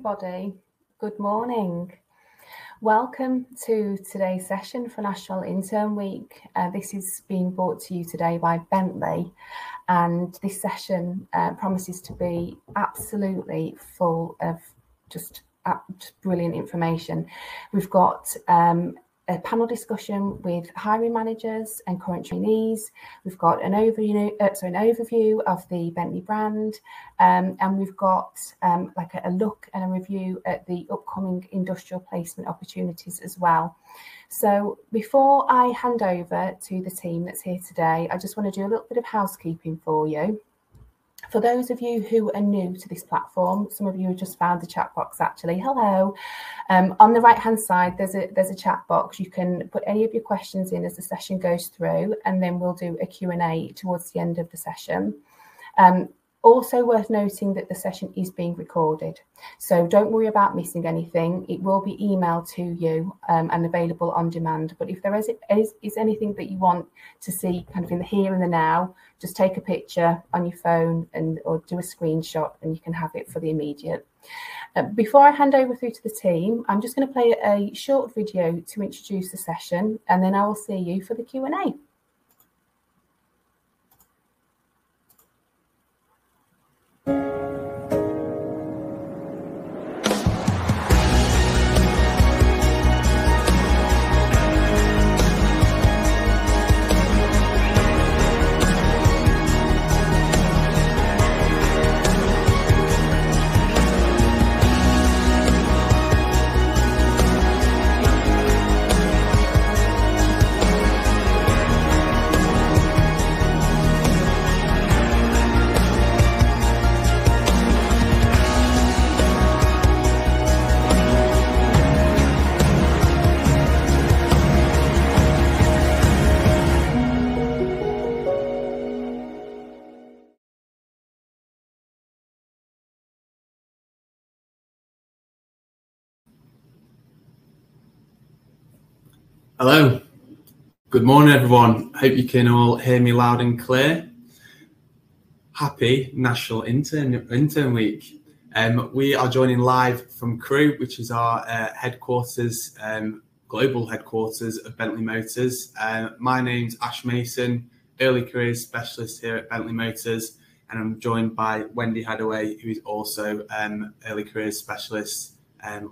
everybody. Good morning. Welcome to today's session for National Intern Week. This is being brought to you today by Bentley, and this session promises to be absolutely full of just brilliant information. We've got a panel discussion with hiring managers and current trainees. We've got an overview of the Bentley brand, and we've got like a look and a review at the upcoming industrial placement opportunities as well. So before I hand over to the team that's here today, I just want to do a little bit of housekeeping for you. For those of you who are new to this platform, some of you have just found the chat box actually. Hello. On the right hand side, there's a chat box. You can put any of your questions in as the session goes through, and then we'll do a Q&A towards the end of the session. Also worth noting that the session is being recorded, so don't worry about missing anything. It will be emailed to you and available on demand. But if there is anything that you want to see kind of in the here and the now, just take a picture on your phone or do a screenshot, and you can have it for the immediate. Before I hand over through to the team, I'm just going to play a short video to introduce the session, and then I will see you for the Q&A. Hello, good morning everyone. Hope you can all hear me loud and clear. Happy National Intern Week. We are joining live from Crewe, which is our headquarters, global headquarters of Bentley Motors. My name's Ash Mason, early careers specialist here at Bentley Motors, and I'm joined by Wendy Hadaway, who is also early careers specialist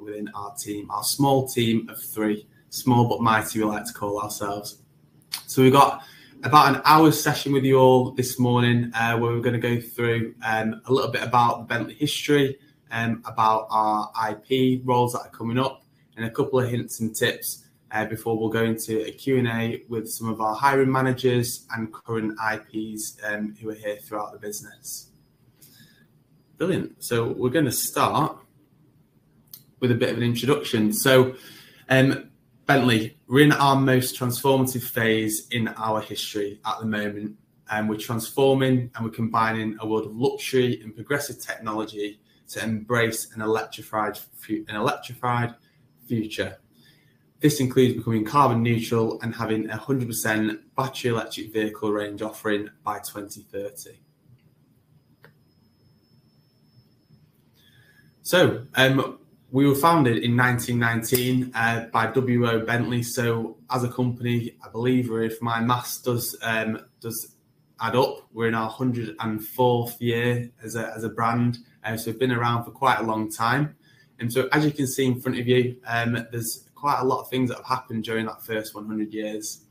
within our team, our small team of 3. Small but mighty, we like to call ourselves. So we've got about an hour's session with you all this morning, where we're going to go through a little bit about the Bentley history, about our IP roles that are coming up, and a couple of hints and tips before we'll go into a Q&A with some of our hiring managers and current IPs who are here throughout the business. Brilliant. So we're going to start with a bit of an introduction. So Bentley, we're in our most transformative phase in our history at the moment, and we're transforming and we're combining a world of luxury and progressive technology to embrace an electrified future. This includes becoming carbon neutral and having 100% battery electric vehicle range offering by 2030. So, we were founded in 1919 by W.O. Bentley. So as a company, I believe if my maths does add up, we're in our 104th year as a brand. So we've been around for quite a long time. And so as you can see in front of you, there's quite a lot of things that have happened during that first 100 years.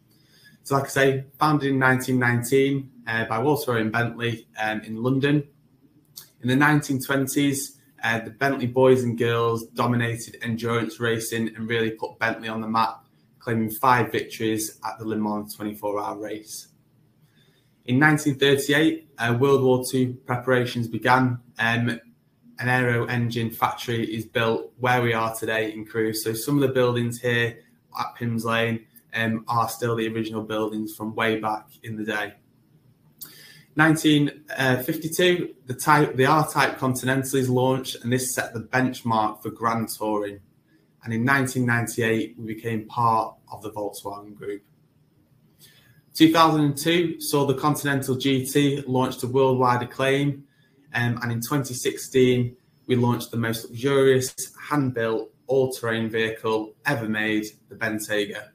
So like I say, founded in 1919 by Walter and Bentley in London. In the 1920s, the Bentley boys and girls dominated endurance racing and really put Bentley on the map, claiming 5 victories at the Le Mans 24-hour race. In 1938, World War II preparations began. An aero engine factory is built where we are today in Crewe. So some of the buildings here at Pims Lane are still the original buildings from way back in the day. 1952, the R-Type Continental is launched, and this set the benchmark for grand touring. And in 1998, we became part of the Volkswagen Group. 2002 saw the Continental GT launch to worldwide acclaim, and in 2016, we launched the most luxurious, hand-built, all-terrain vehicle ever made, the Bentayga.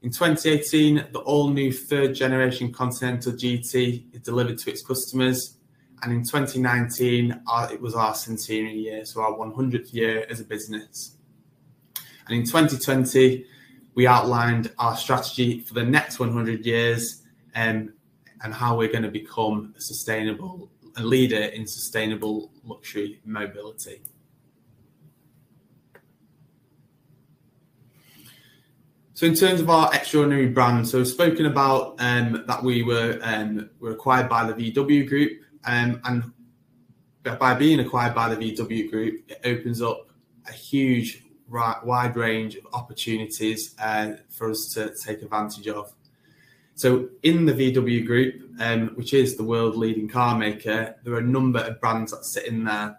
In 2018, the all-new third-generation Continental GT is delivered to its customers, and in 2019, it was our centenary year, so our 100th year as a business. And in 2020, we outlined our strategy for the next 100 years and how we're going to become a leader in sustainable luxury mobility. So in terms of our extraordinary brand, so we've spoken about that we were acquired by the VW Group, and by being acquired by the VW Group, it opens up a huge, wide range of opportunities for us to take advantage of. So in the VW Group, which is the world leading car maker, there are a number of brands that sit in there.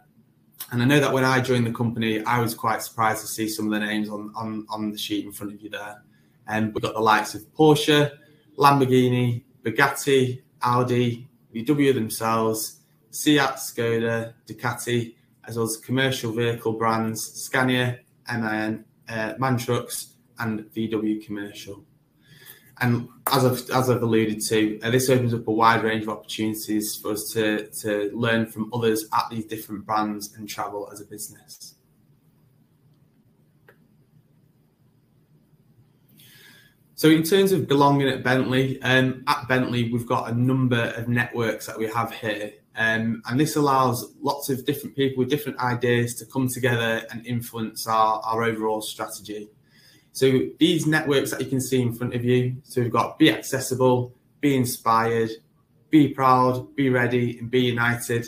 And I know that when I joined the company, I was quite surprised to see some of the names on the sheet in front of you there. And we've got the likes of Porsche, Lamborghini, Bugatti, Audi, VW themselves, Seat, Skoda, Ducati, as well as commercial vehicle brands, Scania, MAN, MAN Trucks, and VW Commercial. And as I've alluded to, this opens up a wide range of opportunities for us to learn from others at these different brands and travel as a business. So in terms of belonging at Bentley, we've got a number of networks that we have here. And this allows lots of different people with different ideas to come together and influence our overall strategy. So these networks that you can see in front of you, so we've got Be Accessible, Be Inspired, Be Proud, Be Ready, and Be United.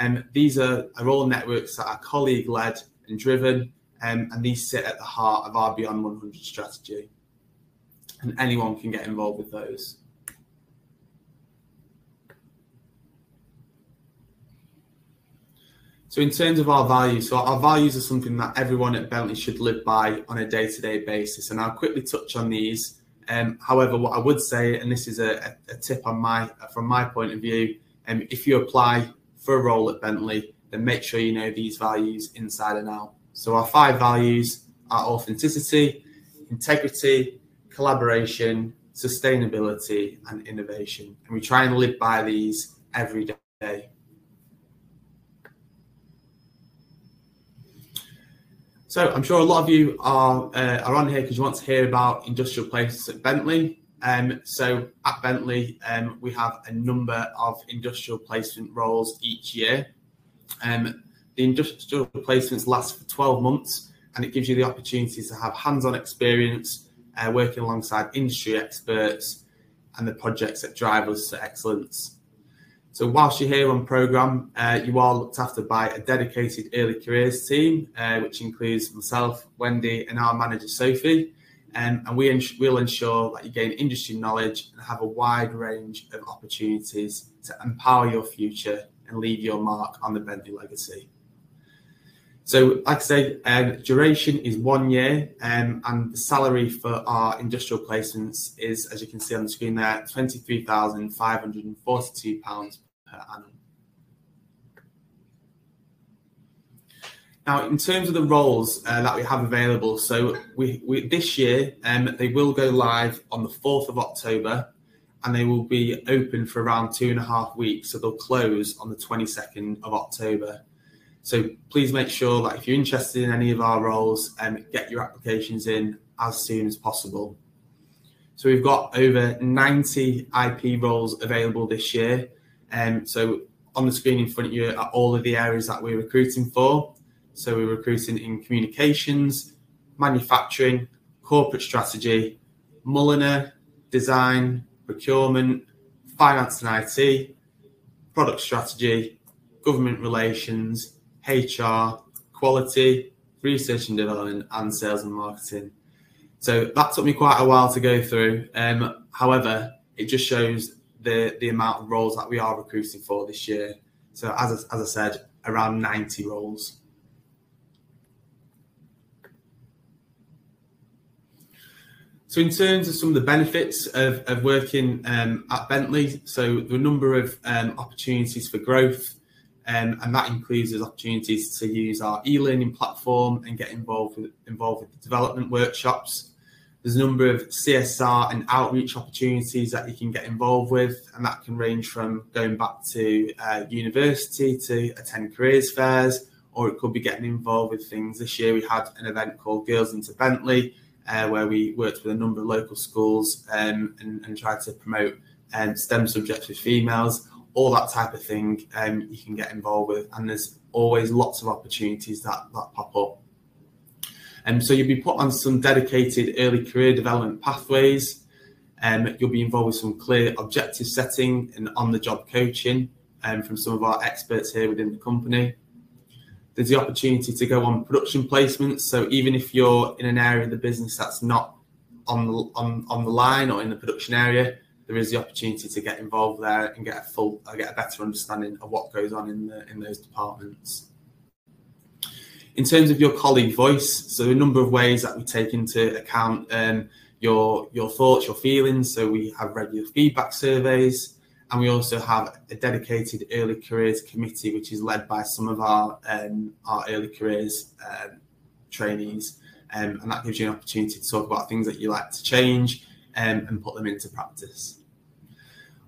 And these are all networks that are colleague-led and driven, and these sit at the heart of our Beyond 100 strategy. And anyone can get involved with those. So in terms of our values, so our values are something that everyone at Bentley should live by on a day-to-day basis, and I'll quickly touch on these. However, what I would say, and this is a tip from my point of view, if you apply for a role at Bentley, then make sure you know these values inside and out. So our 5 values are authenticity, integrity, collaboration, sustainability, and innovation. And we try and live by these every day. So I'm sure a lot of you are on here because you want to hear about industrial placements at Bentley. So at Bentley, we have a number of industrial placement roles each year. The industrial placements last for 12 months, and it gives you the opportunity to have hands-on experience working alongside industry experts and the projects that drive us to excellence. So whilst you're here on programme, you are looked after by a dedicated early careers team, which includes myself, Wendy, and our manager, Sophie. And we'll ensure that you gain industry knowledge and have a wide range of opportunities to empower your future and leave your mark on the Bentley legacy. So like I say, duration is 1 year, and the salary for our industrial placements is, as you can see on the screen there, £23,542 per annum. Now, in terms of the roles that we have available, so we this year, they will go live on the 4th of October, and they will be open for around 2.5 weeks, so they'll close on the 22nd of October. So please make sure that if you're interested in any of our roles, get your applications in as soon as possible. So we've got over 90 IP roles available this year. So on the screen in front of you are all of the areas that we're recruiting for. So we're recruiting in communications, manufacturing, corporate strategy, Mulliner, design, procurement, finance and IT, product strategy, government relations, HR, quality, research and development, and sales and marketing. So that took me quite a while to go through. However, it just shows the amount of roles that we are recruiting for this year. So as I said, around 90 roles. So in terms of some of the benefits of working at Bentley, so there are a number of opportunities for growth. and that includes those opportunities to use our e-learning platform and get involved with the development workshops. There's a number of CSR and outreach opportunities that you can get involved with, and that can range from going back to university to attend careers fairs, or it could be getting involved with things. This year we had an event called Girls into Bentley, where we worked with a number of local schools and tried to promote STEM subjects with females. All that type of thing you can get involved with, and there's always lots of opportunities that pop up. So you'll be put on some dedicated early career development pathways. You'll be involved with some clear objective setting and on-the-job coaching from some of our experts here within the company. There's the opportunity to go on production placements. So even if you're in an area of the business that's not on the line or in the production area, there is the opportunity to get involved there and get a better understanding of what goes on in those departments. In terms of your colleague voice, so a number of ways that we take into account your thoughts, your feelings. So we have regular feedback surveys, and we also have a dedicated early careers committee, which is led by some of our early careers trainees, and that gives you an opportunity to talk about things that you like to change and put them into practice.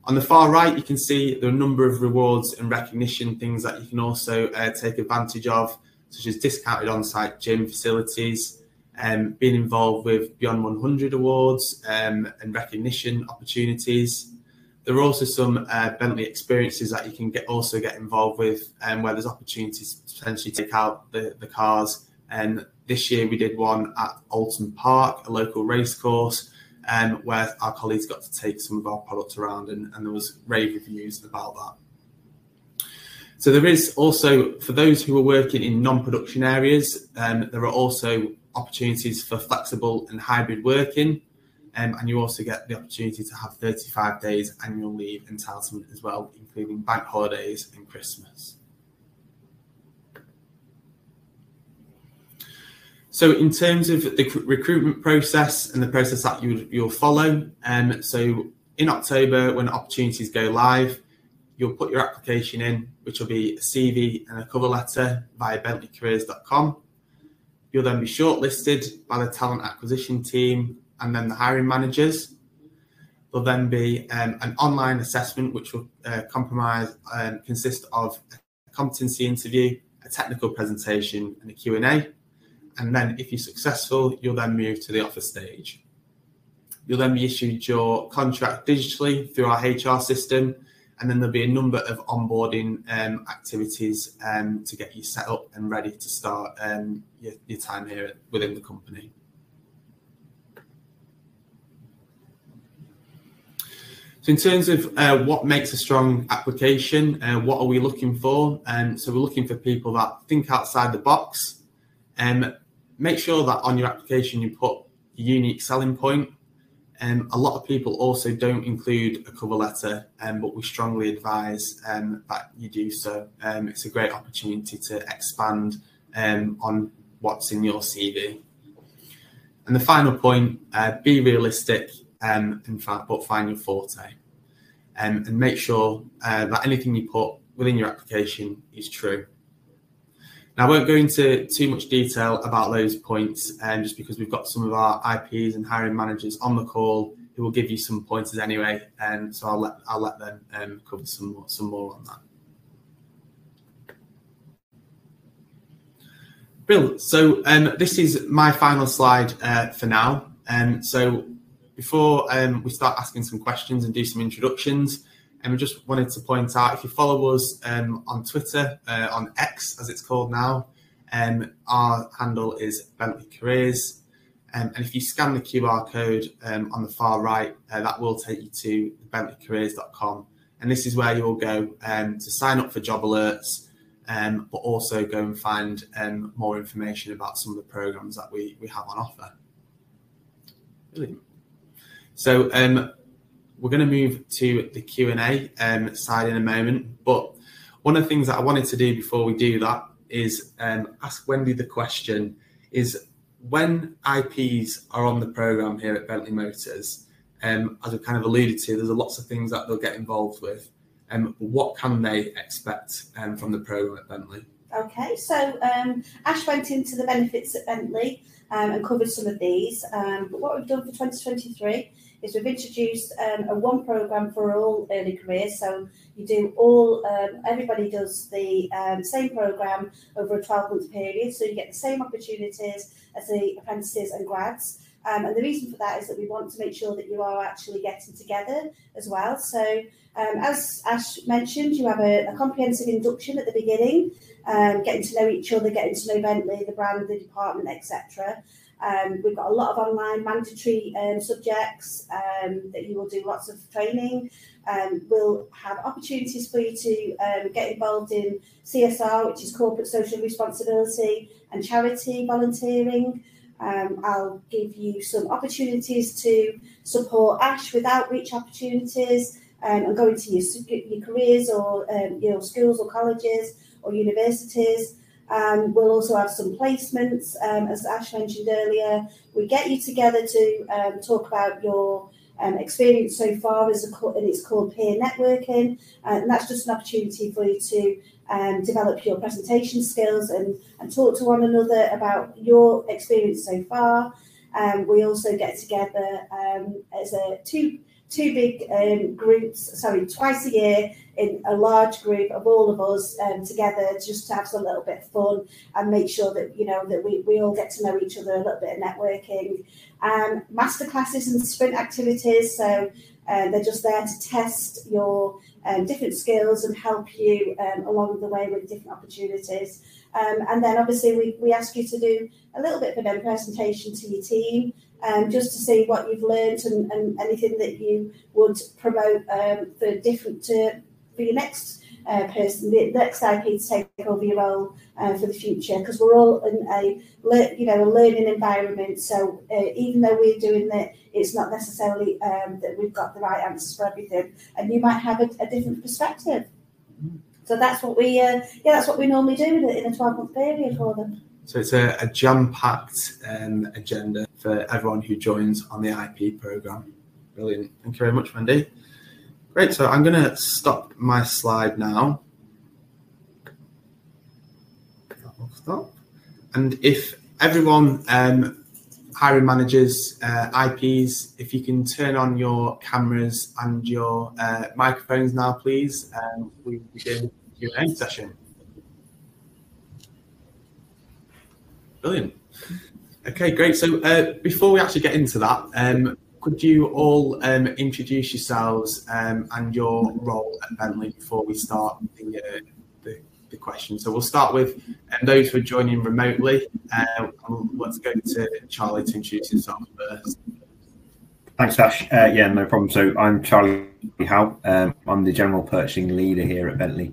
On the far right, you can see there are a number of rewards and recognition things that you can also take advantage of, such as discounted on-site gym facilities, being involved with Beyond 100 awards and recognition opportunities. There are also some Bentley experiences that you can also get involved with, where there's opportunities to potentially take out the cars. And this year we did one at Alton Park, a local race course, where our colleagues got to take some of our products around, and there was rave reviews about that. So there is also, for those who are working in non-production areas, there are also opportunities for flexible and hybrid working, and you also get the opportunity to have 35 days annual leave entitlement as well, including bank holidays and Christmas. So in terms of the recruitment process and the process that you'll follow, so in October, when opportunities go live, you'll put your application in, which will be a CV and a cover letter via bentleycareers.com. You'll then be shortlisted by the talent acquisition team and then the hiring managers. There'll then be an online assessment, which will consist of a competency interview, a technical presentation, and a Q&A. And then if you're successful, you'll then move to the offer stage. You'll then be issued your contract digitally through our HR system, and then there'll be a number of onboarding activities to get you set up and ready to start your time here within the company. So in terms of what makes a strong application, what are we looking for? So we're looking for people that think outside the box. Make sure that on your application you put your unique selling point. A lot of people also don't include a cover letter, but we strongly advise that you do so. It's a great opportunity to expand on what's in your CV. And the final point, be realistic but find your forte. And make sure that anything you put within your application is true. Now, I won't go into too much detail about those points, just because we've got some of our IPs and hiring managers on the call who will give you some pointers anyway, and so I'll let them cover some more on that. Brilliant. So this is my final slide for now. So before we start asking some questions and do some introductions, and we just wanted to point out, if you follow us on Twitter, on X as it's called now, our handle is Bentley Careers. And if you scan the QR code on the far right, that will take you to bentleycareers.com. And this is where you will go to sign up for job alerts, but also go and find more information about some of the programs that we have on offer. Brilliant. So we're going to move to the Q&A side in a moment, but one of the things that I wanted to do before we do that is ask Wendy the question, is when IPs are on the programme here at Bentley Motors, as we kind of alluded to, there's lots of things that they'll get involved with. what can they expect from the program at Bentley? Okay, so Ash went into the benefits at Bentley and covered some of these. But what we've done for 2023 is we've introduced a one programme for all early careers. So you do all, everybody does the same programme over a 12-month period. So you get the same opportunities as the apprentices and grads. And the reason for that is that we want to make sure that you are actually getting together as well. So as Ash mentioned, you have a comprehensive induction at the beginning, getting to know each other, getting to know Bentley, the brand, the department, etc. We've got a lot of online mandatory subjects that you will do lots of training. We'll have opportunities for you to get involved in CSR, which is corporate social responsibility, and charity volunteering. I'll give you some opportunities to support Ash with outreach opportunities and go into your careers or your schools or colleges or universities. We'll also have some placements, as Ash mentioned earlier. We get you together to talk about your experience so far, and it's called peer networking, and that's just an opportunity for you to develop your presentation skills and talk to one another about your experience so far. We also get together as two big groups, twice a year in a large group of all of us together, just to have a little bit of fun and make sure that that we all get to know each other, a little bit of networking. Masterclasses and sprint activities, so they're just there to test your different skills and help you along the way with different opportunities. And then obviously we ask you to do a little bit of a presentation to your team, just to see what you've learned and anything that you would promote for your next person, the next IP to take over your role for the future, because we're all in a learning environment. So even though we're doing that, it's not necessarily that we've got the right answers for everything, and you might have a different perspective. So that's what we normally do in a 12-month period for them. So it's a jam-packed agenda for everyone who joins on the IP programme. Brilliant. Thank you very much, Wendy. Great. So I'm going to stop my slide now. That will stop. And if everyone, hiring managers, IPs, if you can turn on your cameras and your microphones now, please, we begin the Q&A session. Brilliant. Okay, great. So before we actually get into that, could you all introduce yourselves and your role at Bentley before we start the question? So we'll start with those who are joining remotely. Let's go to Charlie to introduce himself first. Thanks, Ash. Yeah, no problem. So I'm Charlie Howe. I'm the general purchasing leader here at Bentley.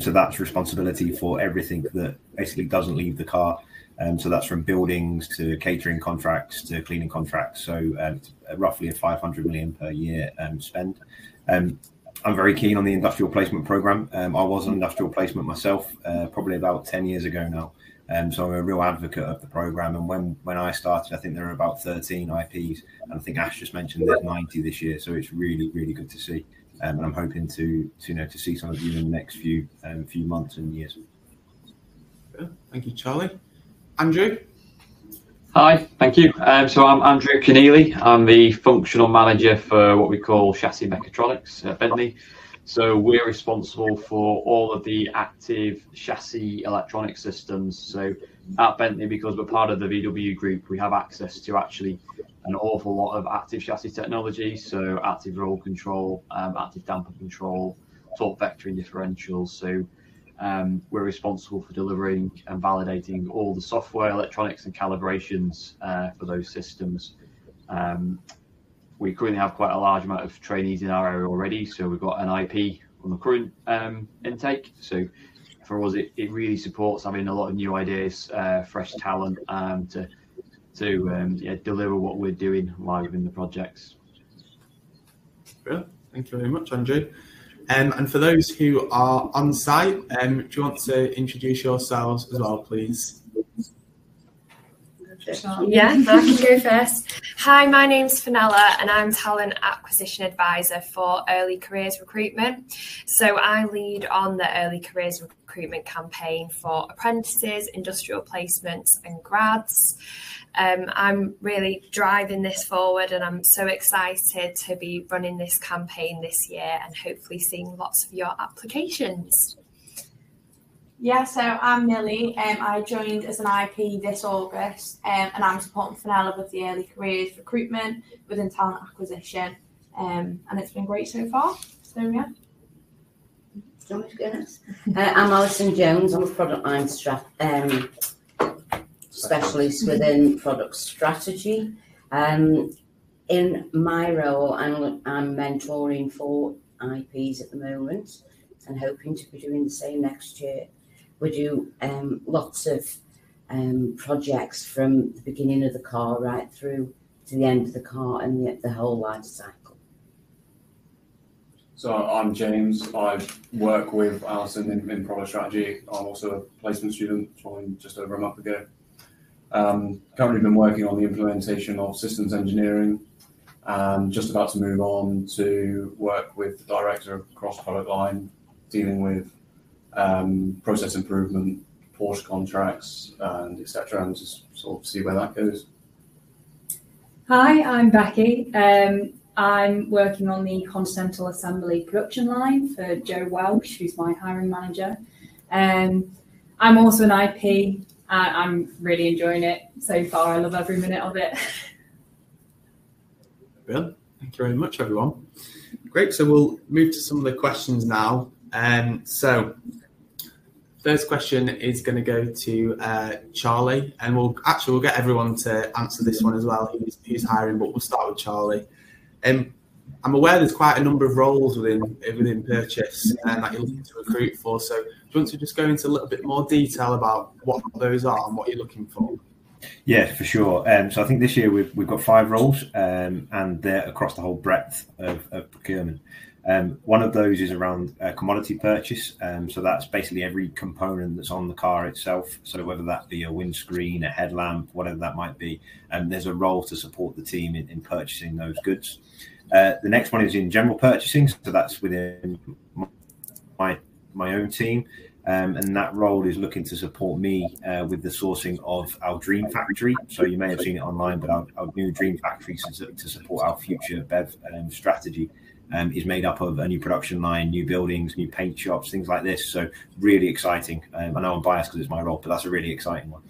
So that's responsibility for everything that basically doesn't leave the car. So that's from buildings to catering contracts to cleaning contracts. So roughly a 500 million per year spend. I'm very keen on the industrial placement program. I was an industrial placement myself, probably about 10 years ago now. So I'm a real advocate of the program. And when I started, I think there were about 13 IPs, and I think Ash just mentioned there's 90 this year. So it's really, really good to see. And I'm hoping to see some of you in the next few months and years. Thank you, Charlie. Andrew? Hi, thank you. So I'm Andrew Keneally. I'm the functional manager for what we call chassis mechatronics at Bentley. So we're responsible for all of the active chassis electronic systems. So at Bentley, because we're part of the VW group, we have access to actually an awful lot of active chassis technology. So active roll control, active damper control, torque vectoring differentials. So we're responsible for delivering and validating all the software, electronics and calibrations for those systems. We currently have quite a large amount of trainees in our area already, so we've got an IP on the current intake. So for us, it really supports having a lot of new ideas, fresh talent to deliver what we're doing live in the projects. Brilliant. Thank you very much, Andrew. And for those who are on site, do you want to introduce yourselves as well, please? Sure. Yeah, I can go first. Hi, my name's Fenella and I'm Talent Acquisition Advisor for Early Careers Recruitment. So I lead on the Early Careers Recruitment campaign for apprentices, industrial placements and grads. I'm really driving this forward and I'm so excited to be running this campaign this year and hopefully seeing lots of your applications. Yeah, so I'm Millie. I joined as an IP this August and I'm supporting Fenella with the early careers recruitment within talent acquisition and it's been great so far. So yeah. So much goodness. I'm Alison Jones. I'm a product line specialist within product strategy. In my role, I'm mentoring 4 IPs at the moment and hoping to be doing the same next year. We do lots of projects from the beginning of the car right through to the end of the car and the whole life cycle. So I'm James. I work with Alison in product strategy. I'm also a placement student, joined just over a month ago. Currently been working on the implementation of systems engineering and just about to move on to work with the director across product line, dealing with process improvement, Porsche contracts, and etc., and just sort of see where that goes. Hi, I'm Becky. I'm working on the Continental assembly production line for Joe Welsh, who's my hiring manager. I'm also an IP. I'm really enjoying it so far. I love every minute of it. Brilliant. Thank you very much, everyone. Great. So we'll move to some of the questions now. So first question is going to go to Charlie, and we'll get everyone to answer this one as well, who's hiring, but we'll start with Charlie. I'm aware there's quite a number of roles within purchase that you're looking to recruit for. So do you want to just go into a little bit more detail about what those are and what you're looking for? Yeah, for sure. So I think this year we've got 5 roles, and they're across the whole breadth of procurement. One of those is around commodity purchase. So that's basically every component that's on the car itself. So whether that be a windscreen, a headlamp, whatever that might be, there's a role to support the team in purchasing those goods. The next one is in general purchasing. So that's within my own team. And that role is looking to support me with the sourcing of our dream factory. So you may have seen it online, but our new dream factory to support our future BEV strategy is made up of a new production line, new buildings, new paint shops, things like this. So really exciting. I know I'm biased because it's my role, but that's a really exciting one.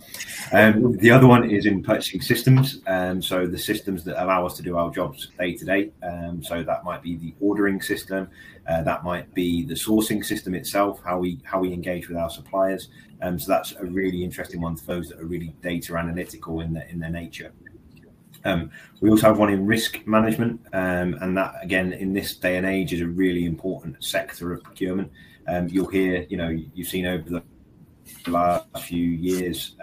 The other one is in purchasing systems. So the systems that allow us to do our jobs day to day. So that might be the ordering system. That might be the sourcing system itself, how we engage with our suppliers. So that's a really interesting one for those that are really data analytical in their nature. We also have one in risk management, and that, again, in this day and age, is a really important sector of procurement. You'll hear, you've seen over the last few years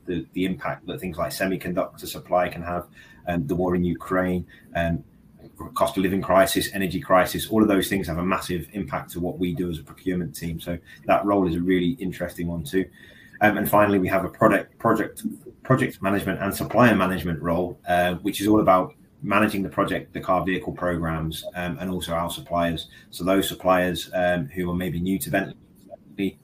the impact that things like semiconductor supply can have, the war in Ukraine, cost of living crisis, energy crisis. All of those things have a massive impact to what we do as a procurement team. So that role is a really interesting one too. And finally, we have a project management and supplier management role, which is all about managing the car vehicle programs, and also our suppliers. So those suppliers who are maybe new to Bentley,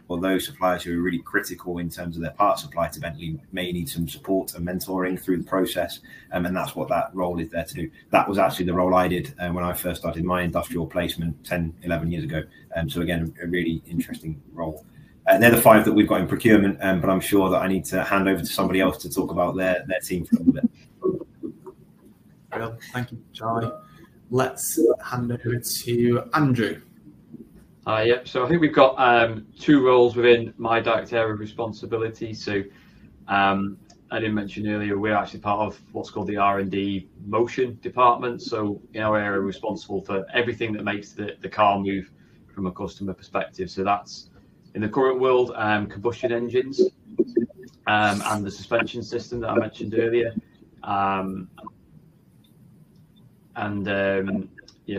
or those suppliers who are really critical in terms of their part supply to Bentley, may need some support and mentoring through the process. And that's what that role is there to do. That was actually the role I did when I first started my industrial placement 10, 11 years ago. So again, a really interesting role. They're the 5 that we've got in procurement, but I'm sure that I need to hand over to somebody else to talk about their team for a little bit. Well, thank you, Charlie. Let's hand over to Andrew. Yep. So I think we've got 2 roles within my direct area of responsibility. So I didn't mention earlier, we're actually part of what's called the R&D motion department. So in our area, we're responsible for everything that makes the car move from a customer perspective. So that's, in the current world, combustion engines and the suspension system that I mentioned earlier.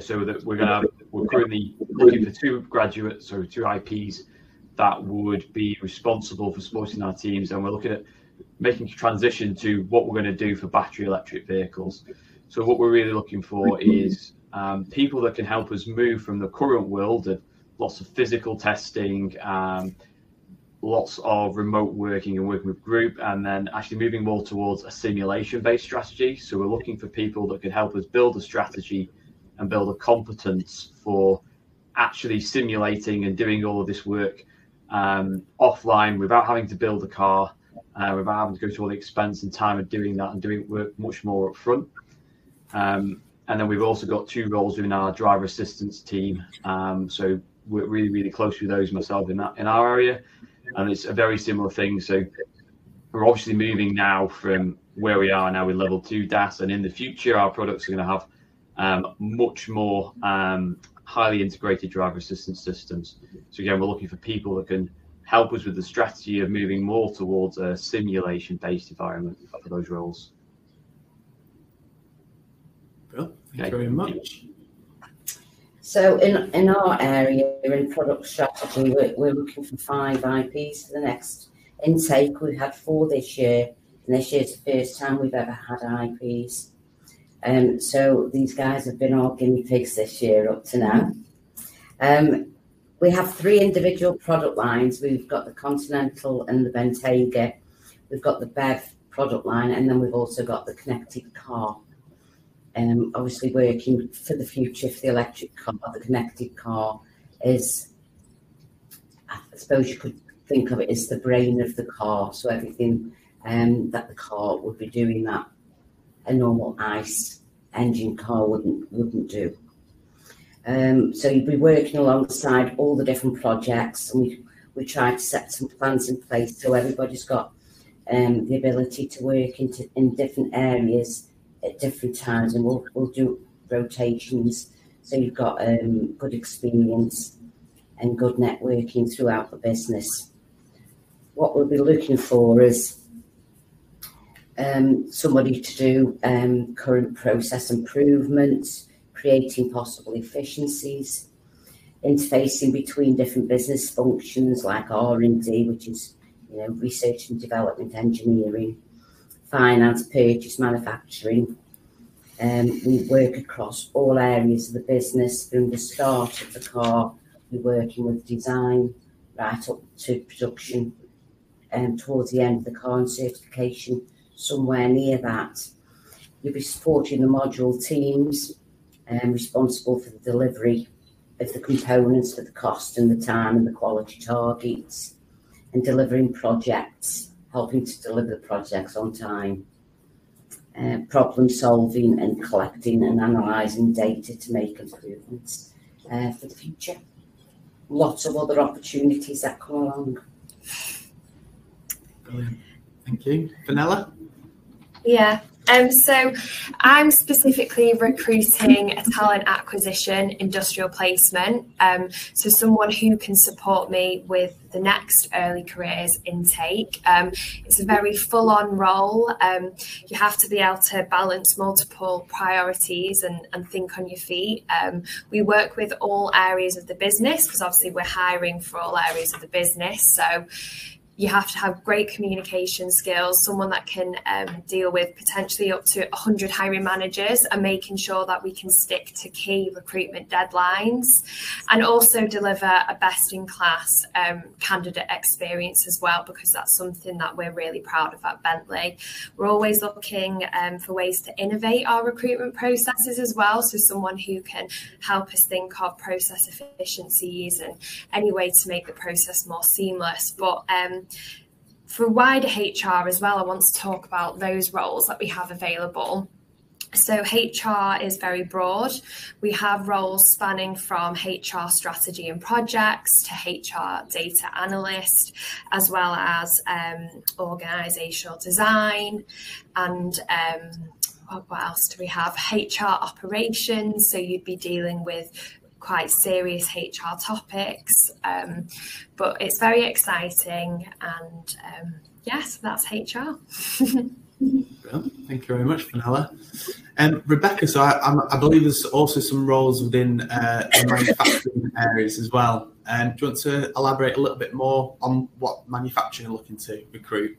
So that we're currently looking for 2 graduates, so 2 IPs that would be responsible for supporting our teams, and we're looking at making a transition to what we're going to do for battery electric vehicles. So what we're really looking for is people that can help us move from the current world of lots of physical testing, lots of remote working and working with group, and then actually moving more towards a simulation-based strategy. So we're looking for people that can help us build a strategy and build a competence for actually simulating and doing all of this work offline without having to build a car, without having to go to all the expense and time of doing that, and doing work much more upfront. And then we've also got 2 roles within our driver assistance team. So we're really, really close with those myself in our area. And it's a very similar thing. So we're obviously moving now from where we are now with level 2 DAS, and in the future our products are going to have much more highly integrated driver assistance systems. So again, we're looking for people that can help us with the strategy of moving more towards a simulation-based environment for those roles. Well, thank you very much. So in our area, in product strategy, we're looking for 5 IPs for the next intake. We've had 4 this year, and this year's the first time we've ever had IPs. So these guys have been our guinea pigs this year up to now. We have 3 individual product lines. We've got the Continental and the Bentayga. We've got the BEV product line, and then we've also got the connected car. Obviously working for the future for the electric car. The connected car is, I suppose you could think of it as the brain of the car. So everything that the car would be doing that a normal ICE engine car wouldn't do. So you'd be working alongside all the different projects, and we try to set some plans in place so everybody's got the ability to work in different areas at different times, and we'll do rotations, so you've got good experience and good networking throughout the business. What we'll be looking for is somebody to do current process improvements, creating possible efficiencies, interfacing between different business functions like R&D, which is research and development, engineering, finance, purchase, manufacturing. We work across all areas of the business. From the start of the car, we're working with design right up to production, and towards the end of the car and certification, somewhere near that. You'll be supporting the module teams responsible for the delivery of the components for the cost and the time and the quality targets, and delivering projects, helping to deliver the projects on time, problem solving and collecting and analysing data to make improvements for the future. Lots of other opportunities that come along. Brilliant. Thank you. Fenella? Yeah. So I'm specifically recruiting a talent acquisition industrial placement, so someone who can support me with the next early careers intake. It's a very full-on role. You have to be able to balance multiple priorities and think on your feet. We work with all areas of the business because obviously we're hiring for all areas of the business. So you have to have great communication skills, someone that can deal with potentially up to 100 hiring managers and making sure that we can stick to key recruitment deadlines, and also deliver a best-in-class candidate experience as well, because that's something that we're really proud of at Bentley. We're always looking for ways to innovate our recruitment processes as well, so someone who can help us think of process efficiencies and any way to make the process more seamless. But for wider HR as well, I want to talk about those roles that we have available. So HR is very broad. We have roles spanning from HR strategy and projects to HR data analyst, as well as organisational design, and what else do we have? HR operations, so you'd be dealing with quite serious HR topics, but it's very exciting, and yes, that's HR. Well, thank you very much, Fenella. Rebecca, so I believe there's also some roles within the manufacturing areas as well. Do you want to elaborate a little bit more on what manufacturing are looking to recruit?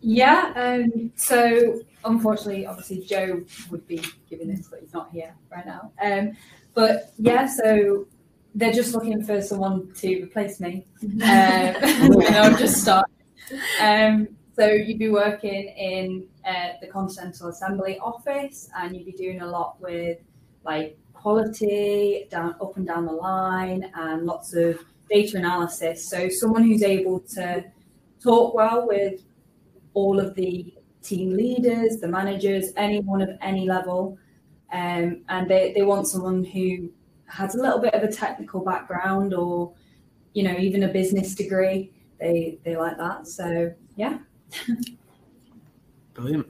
Yeah, so unfortunately, obviously, Joe would be giving this, but he's not here right now. But yeah, so they're just looking for someone to replace me. And I'll just start. So you'd be working in the Continental Assembly office, and you'd be doing a lot with like quality, up and down the line, and lots of data analysis. So someone who's able to talk well with all of the team leaders, the managers, anyone of any level. And they want someone who has a little bit of a technical background, or, you know, even a business degree. They like that. So, yeah. Brilliant.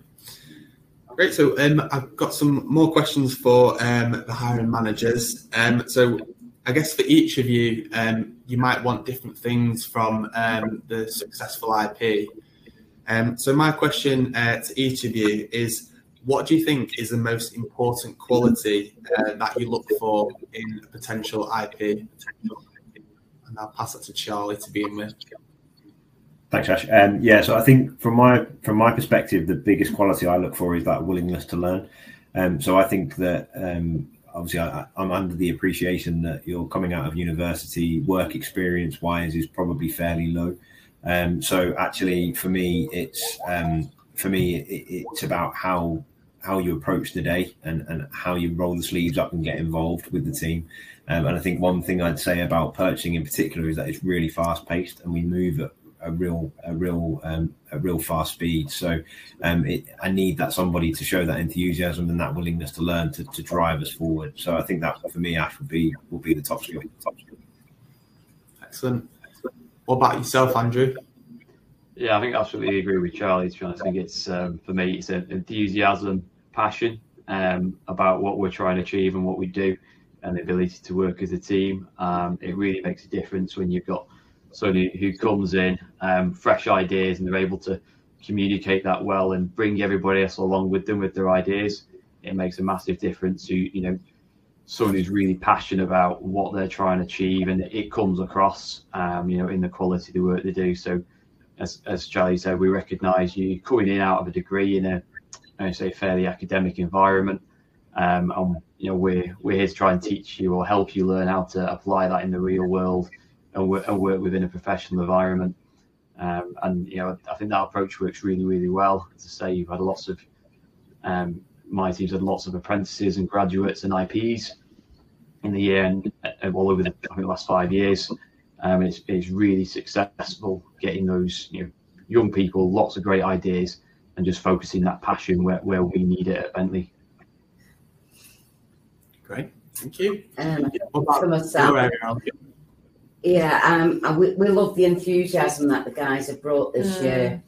Great. So I've got some more questions for the hiring managers. So I guess for each of you, you might want different things from the successful IP. So my question to each of you is, what do you think is the most important quality that you look for in a potential IP? And I'll pass it to Charlie to begin with. Thanks, Ash. Yeah, so I think from my perspective, the biggest quality I look for is that willingness to learn. So I think that obviously I'm under the appreciation that you're coming out of university, work experience wise is probably fairly low. So actually, for me, it's about how you approach the day and how you roll the sleeves up and get involved with the team. And I think one thing I'd say about purchasing in particular is that it's really fast paced, and we move at a real fast speed. So I need that somebody to show that enthusiasm and that willingness to learn to drive us forward. So I think that for me, Ash, will be the top skill. Excellent. What about yourself, Andrew? Yeah, I think I absolutely agree with Charlie. To be honest, I think it's for me, it's an enthusiasm, passion about what we're trying to achieve and what we do, and the ability to work as a team. It really makes a difference when you've got somebody who comes in, fresh ideas, and they're able to communicate that well and bring everybody else along with them with their ideas. It makes a massive difference to, you know, someone who's really passionate about what they're trying to achieve, and it comes across, you know, in the quality of the work they do. So, as Charlie said, we recognise you coming in out of a degree in a, I say, fairly academic environment, and you know, we're here to try and teach you or help you learn how to apply that in the real world and work within a professional environment. And you know, I think that approach works really, really well. As I say, you've had lots of my team's had lots of apprentices and graduates and IPs in the year and all over the last 5 years. It's really successful getting those, you know, young people, lots of great ideas, and just focusing that passion where we need it at Bentley. Great, thank you. For myself, yeah, we love the enthusiasm that the guys have brought this year.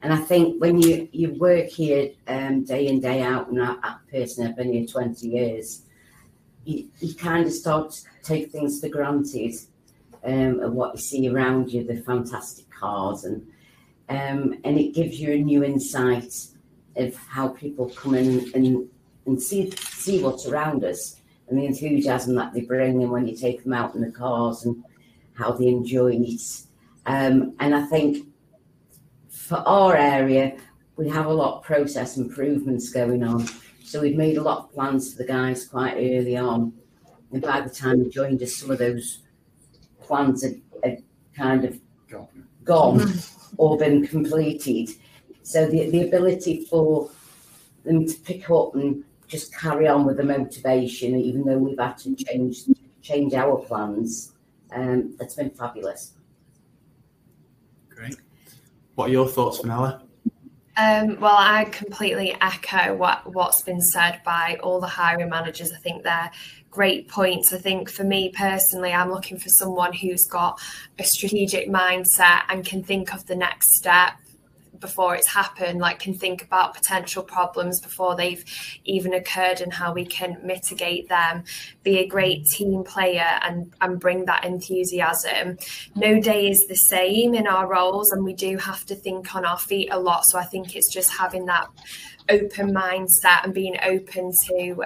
And I think when you work here day in, day out, and I personally have been here 20 years, you kind of start to take things for granted of what you see around you, the fantastic cars, and it gives you a new insight of how people come in and see what's around us, and the enthusiasm that they bring in when you take them out in the cars and how they enjoy it. And I think for our area, we have a lot of process improvements going on. So we've made a lot of plans for the guys quite early on. And by the time we joined us, some of those plans had kind of gone or been completed. So the ability for them to pick up and just carry on with the motivation, even though we've had to change our plans, it's been fabulous. Great. What are your thoughts, Fenella? Well, I completely echo what's been said by all the hiring managers. I think they're great points. I think for me personally, I'm looking for someone who's got a strategic mindset and can think of the next step before it's happened, like can think about potential problems before they've even occurred and how we can mitigate them, be a great team player and bring that enthusiasm. No day is the same in our roles, and we do have to think on our feet a lot. So I think it's just having that open mindset and being open to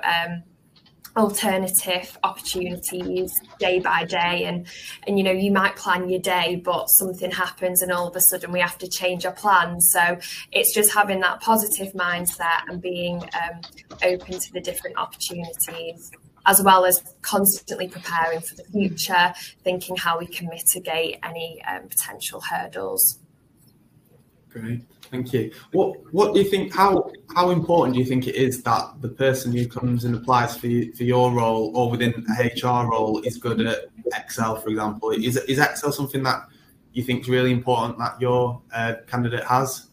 alternative opportunities day by day, and you know, you might plan your day but something happens and all of a sudden we have to change our plans. So it's just having that positive mindset and being open to the different opportunities, as well as constantly preparing for the future, thinking how we can mitigate any potential hurdles. Great, thank you. What do you think? How important do you think it is that the person who comes and applies for your role or within a HR role is good at Excel, for example? Is Excel something that you think is really important that your candidate has?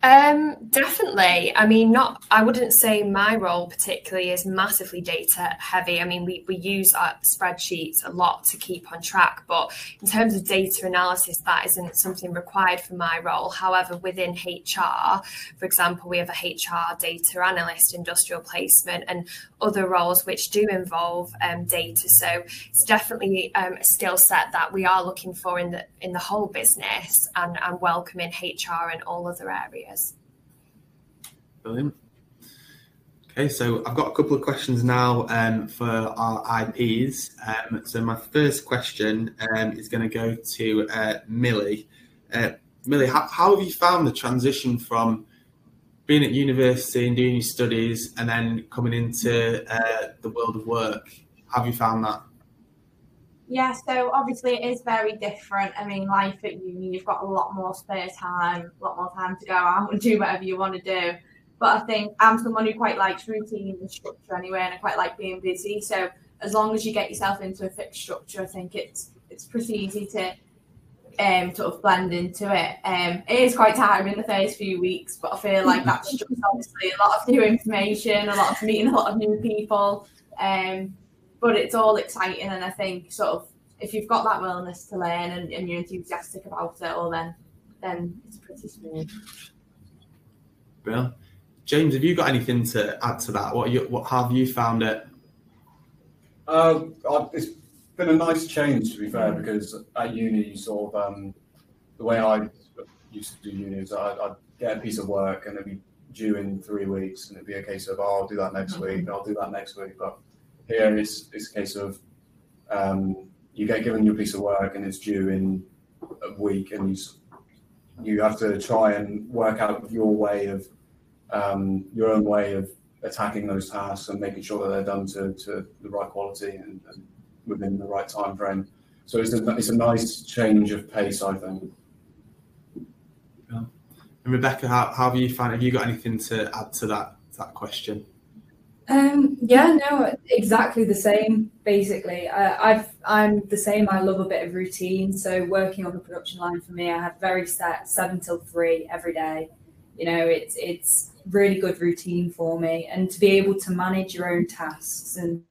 Definitely. I mean, I wouldn't say my role particularly is massively data heavy. I mean, we use our spreadsheets a lot to keep on track, but in terms of data analysis, that isn't something required for my role. However, within HR, for example, we have a HR data analyst, industrial placement, and other roles which do involve data. So it's definitely a skill set that we are looking for in the whole business, and welcome in HR and all other areas. Brilliant. Okay, so I've got a couple of questions now for our IPs. So my first question is going to go to Millie. Millie, how have you found the transition from being at university and doing your studies and then coming into the world of work? How have you found that? Yeah, so obviously it is very different. I mean, life at uni, you've got a lot more spare time, a lot more time to go out and do whatever you want to do. But I think I'm someone who quite likes routine and structure anyway, and I quite like being busy. So as long as you get yourself into a fixed structure, I think it's pretty easy to sort of blend into it. It is quite tiring the first few weeks, but I feel like that's just obviously a lot of new information, a lot of meeting a lot of new people. But it's all exciting, and I think sort of if you've got that willingness to learn and you're enthusiastic about it, all then it's pretty smooth. Well, James, have you got anything to add to that? How have you found it? It's been a nice change, to be fair, because at uni, you sort of the way I used to do uni is I'd get a piece of work and it'd be due in 3 weeks, and it'd be a case of I'll do that next week, I'll do that next week, but here it's a case of you get given your piece of work and it's due in a week, and you have to try and work out your own way of attacking those tasks and making sure that they're done to the right quality and within the right time frame. So it's a nice change of pace, I think. Yeah. And Rebecca, how have you found? Have you got anything to add to that question? Yeah, no, exactly the same. Basically, I'm the same. I love a bit of routine. So working on the production line for me, I have very set 7 till 3 every day. You know, it's really good routine for me, and to be able to manage your own tasks and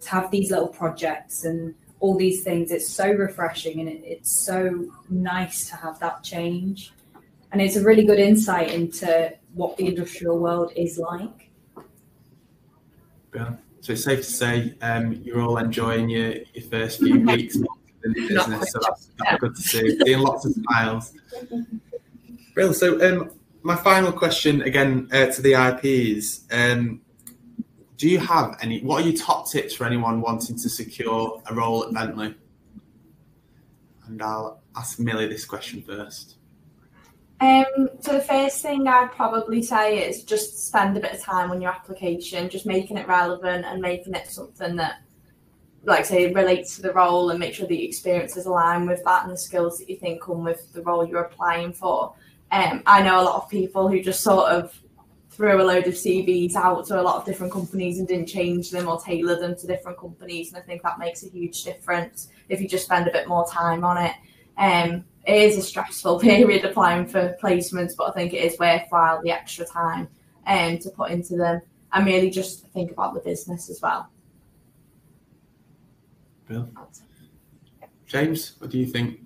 to have these little projects and all these things, it's so refreshing, and it's so nice to have that change. And it's a really good insight into what the industrial world is like. Yeah. So it's safe to say you're all enjoying your first few weeks in the business, so that's good to see. Seeing lots of smiles. Well, so my final question again to the IPs. Do you have what are your top tips for anyone wanting to secure a role at Bentley? And I'll ask Millie this question first. So the first thing I'd probably say is just spend a bit of time on your application, just making it relevant and making it something that, like I say, relates to the role, and make sure the experiences align with that and the skills that you think come with the role you're applying for. I know a lot of people who just sort of threw a load of CVs out to a lot of different companies and didn't change them or tailor them to different companies, and I think that makes a huge difference if you just spend a bit more time on it. It is a stressful period applying for placements, but I think it is worthwhile the extra time to put into them, and really just think about the business as well. Bill? James, what do you think?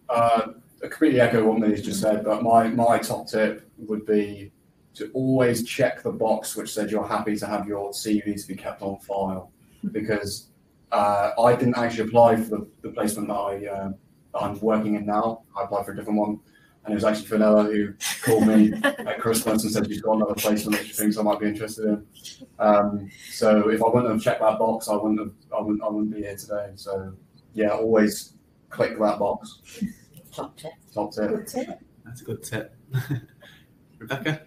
I completely echo what Millie's just said, but my top tip would be to always check the box which said you're happy to have your CV to be kept on file, because I didn't actually apply for the placement that I'm working in now. I applied for a different one, And it was actually Fenella who called me at Christmas and said she's got another placement that she thinks I might be interested in. So if I wouldn't have checked that box, I wouldn't be here today. So yeah, always click that box. Top tip. Top tip. Good tip. That's a good tip. Rebecca?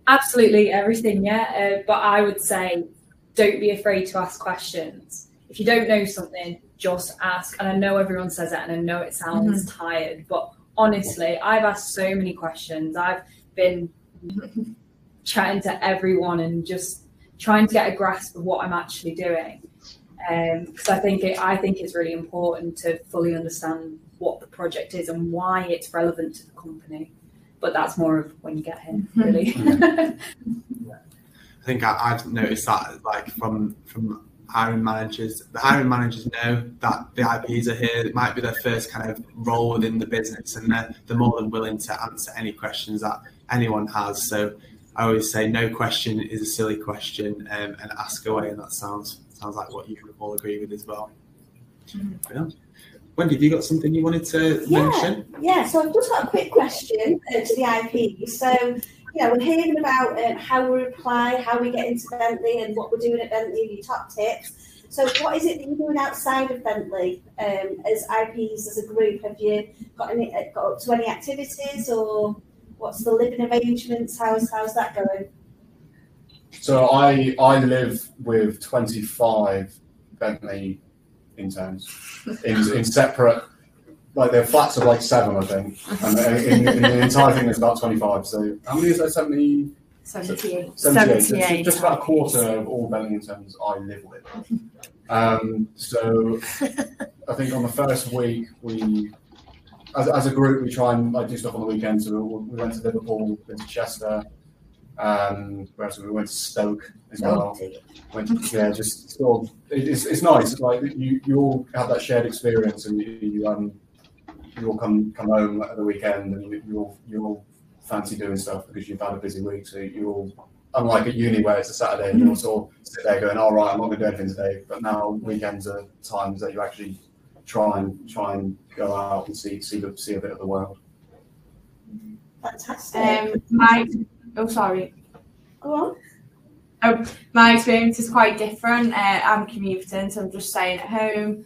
Absolutely everything, yeah. But I would say don't be afraid to ask questions. If you don't know something, just ask. And I know everyone says that, and I know it sounds tired, but honestly, I've asked so many questions. I've been chatting to everyone and just trying to get a grasp of what I'm actually doing. Because I think it's really important to fully understand what the project is and why it's relevant to the company. But that's more of when you get in, really. I think I've noticed that, like from hiring managers, the hiring managers know that the IPs are here. It might be their first kind of role within the business, and they're more than willing to answer any questions that anyone has. So I always say no question is a silly question, and ask away. And that sounds like what you all agree with as well. Yeah. Wendy, have you got something you wanted to mention? Yeah, so I've just got a quick question to the IP. So, we're hearing about how we apply, how we get into Bentley and what we're doing at Bentley, your top tips. So what is it that you're doing outside of Bentley as IPs, as a group? Have you got up to any activities, or what's the living arrangements? How's that going? So I live with 25 Bentley interns in separate, like their flats are like 7, I think, and in the entire thing there's about 25. So how many is there? 78. 78. So just about a quarter of all Bentley interns I live with. So I think on the first week we, as a group, we try and do stuff on the weekends. So we went to Liverpool, went to Chester. Whereas we went to Stoke as well. Just sort of, it's nice. Like you all have that shared experience, and you all come home at the weekend, and you all fancy doing stuff because you've had a busy week. So you all, unlike at uni where it's a Saturday, and you all sort of sit there going, "All right, I'm not going to do anything today." But now weekends are times that you actually try and go out and see a bit of the world. Fantastic. Go on. My experience is quite different. I'm commuting, so I'm just staying at home.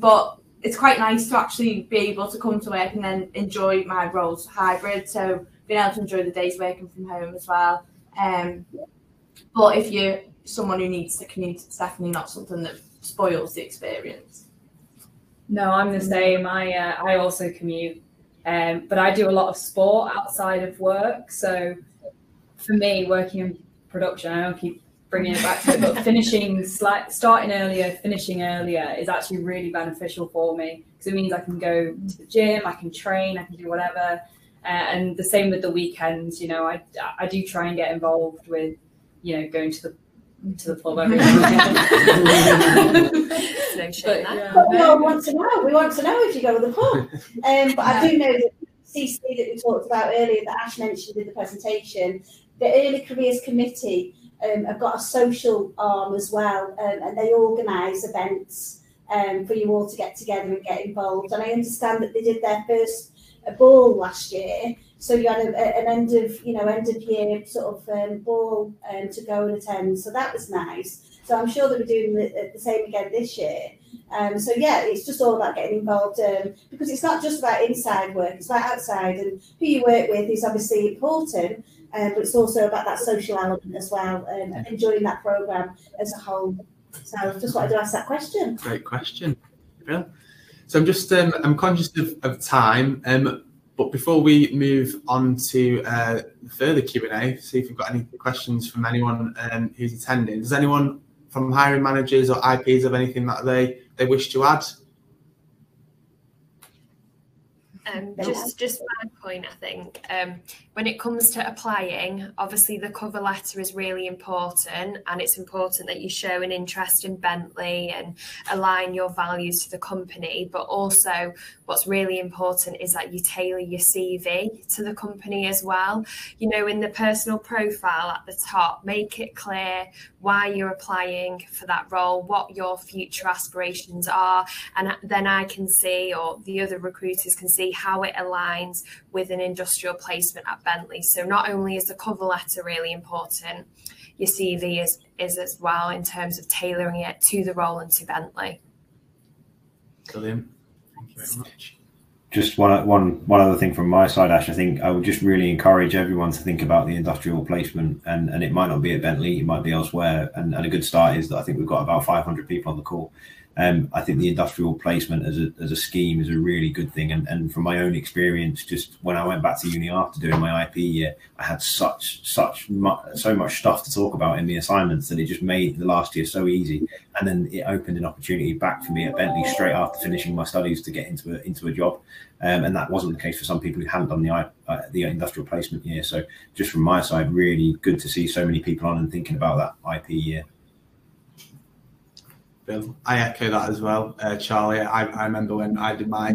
But it's quite nice to actually be able to come to work and then enjoy my roles hybrid. So being able to enjoy the days working from home as well. But if you're someone who needs to commute, it's definitely not something that spoils the experience. No, I'm the same. I also commute, but I do a lot of sport outside of work. So for me, working in production, I don't keep bringing it back to it, but starting earlier, finishing earlier is actually really beneficial for me, because it means I can go to the gym, I can train, I can do whatever. And the same with the weekends. I do try and get involved with, going to the pub every weekend. We want to know. We want to know if you go to the pub. But I do know that CC that we talked about earlier, that Ash mentioned in the presentation, the Early Careers Committee have got a social arm as well, and they organise events for you all to get together and get involved. And I understand that they did their first ball last year, so you had an end of year sort of ball to go and attend. So that was nice. So I'm sure that we're doing the same again this year. So yeah, it's just all about getting involved, because it's not just about inside work, it's about outside, and who you work with is obviously important, but it's also about that social element as well, and enjoying that programme as a whole. So I just wanted to ask that question. Great question. Yeah. So I'm just I'm conscious of time, but before we move on to further Q&A, see if we've got any questions from anyone who's attending. Does anyone from hiring managers or IPs have anything that they wish to add? Just my point, I think, when it comes to applying, obviously the cover letter is really important, and it's important that you show an interest in Bentley and align your values to the company. But also what's really important is that you tailor your CV to the company as well. In the personal profile at the top, make it clear why you're applying for that role, what your future aspirations are, and then I can see, or the other recruiters can see, how it aligns with an industrial placement at Bentley. So not only is the cover letter really important, your CV is as well in terms of tailoring it to the role and to Bentley. Brilliant. Thank you very much. Just one other thing from my side, Ash. I think I would just really encourage everyone to think about the industrial placement, and it might not be at Bentley, it might be elsewhere. And a good start is that I think we've got about 500 people on the call. I think the industrial placement as a scheme is a really good thing. And from my own experience, just when I went back to uni after doing my IP year, I had so much stuff to talk about in the assignments that it just made the last year so easy. And then it opened an opportunity back for me at Bentley straight after finishing my studies to get into a job. And that wasn't the case for some people who hadn't done the industrial placement year. So just from my side, really good to see so many people on and thinking about that IP year. Bill, I echo that as well, Charlie. I remember when I did my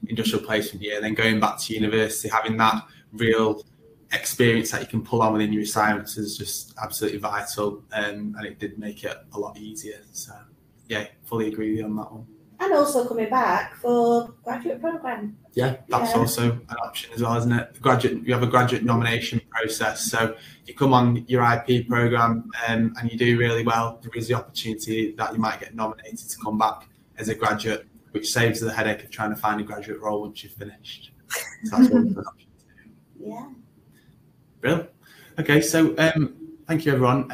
industrial placement year, then going back to university, having that real experience that you can pull on within your assignments is just absolutely vital, and it did make it a lot easier. So, yeah, fully agree with you on that one. And also coming back for graduate programme. Yeah, that's also an option as well, isn't it? You have a graduate nomination process. So you come on your IP programme and you do really well, there is the opportunity that you might get nominated to come back as a graduate, which saves the headache of trying to find a graduate role once you've finished. So that's one good option too. Yeah. Brilliant. Okay, so thank you, everyone.